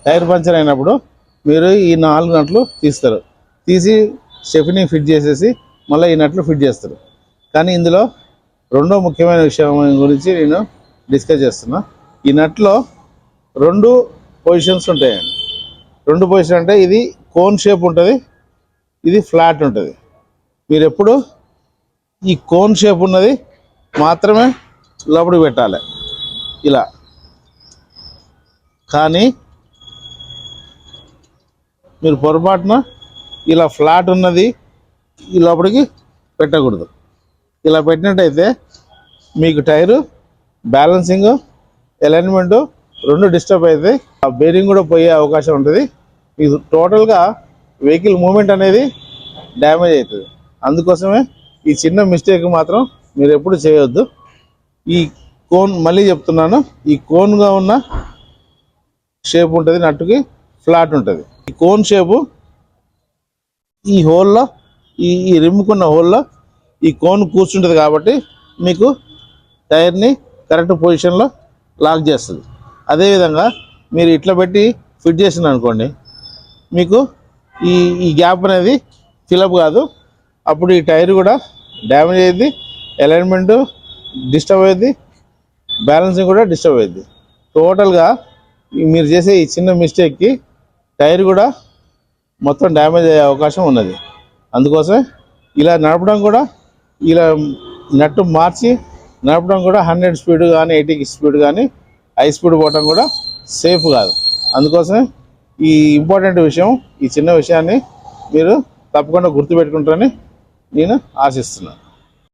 Tyre puncture అయినప్పుడు మీరు ఈ 4 నట్లు తీస్తారు. తీసి స్టెఫ్నీ ఫిట్ చేసేసి మళ్ళీ ఈ నట్లు ఫిట్ చేస్తారు. కానీ ఇందులో రెండో ముఖ్యమైన విషయం గురించి నేను డిస్కస్ చేస్తున్నా. ఈ నట్లో 2 పొజిషన్స్ ఉంటాయండి. 2 పొజిషన్ అంటే ఇది కోన్ షేప్ ఉంటుంది, ఇది ఫ్లాట్ ఉంటుంది. మీరు ఎప్పుడు ఈ కోన్ షేప్ ఉన్నది మాత్రమే లోపలికి పెట్టాలి ఇలా. కానీ మీరు పొరపాటున ఇలా ఫ్లాట్ ఉన్నది ఈ లోపలికి పెట్టకూడదు. ఇలా పెట్టినట్టయితే మీకు టైరు బ్యాలెన్సింగ్, అలైన్మెంటు 2 డిస్టర్బ్ అవుతాయి. ఆ బేరింగ్ కూడా పోయే అవకాశం ఉంటుంది. మీకు టోటల్గా వెహికల్ మూమెంట్ అనేది డ్యామేజ్ అవుతుంది. అందుకోసమే ఈ చిన్న మిస్టేక్ మాత్రం మీరు ఎప్పుడు చేయొద్దు. ఈ కోన్ మళ్ళీ చెప్తున్నాను, ఈ కోన్గా ఉన్న షేప్ ఉంటుంది, నట్టుకి ఫ్లాట్ ఉంటుంది. ఈ కోన్ షేపు ఈ హోల్లో ఈ రిమ్కున్న హోల్లో ఈ కోన్ కూర్చుంటుంది కాబట్టి మీకు టైర్ని కరెక్ట్ పొజిషన్లో లాక్ చేస్తుంది. అదేవిధంగా మీరు ఇట్లా పెట్టి ఫిట్ చేసిన అనుకోండి, మీకు ఈ గ్యాప్ అనేది ఫిలప్ కాదు. అప్పుడు ఈ టైర్ కూడా డ్యామేజ్ అయ్యింది, అలైన్మెంటు డిస్టర్బ్ అయ్యింది, బ్యాలెన్సింగ్ కూడా డిస్టర్బ్ అయ్యింది. టోటల్గా మీరు చేసే ఈ చిన్న మిస్టేక్కి టైర్ కూడా మొత్తం డ్యామేజ్ అయ్యే అవకాశం ఉన్నది. అందుకోసం ఇలా నడపడం కూడా, ఇలా నట్టు మార్చి నడపడం కూడా 100 స్పీడ్ కానీ 80 స్పీడ్ కానీ హై స్పీడ్ పోవడం కూడా సేఫ్ కాదు. అందుకోసమే ఈ ఇంపార్టెంట్ విషయం, ఈ చిన్న విషయాన్ని మీరు తప్పకుండా గుర్తుపెట్టుకుంటారని నేను ఆశిస్తున్నాను.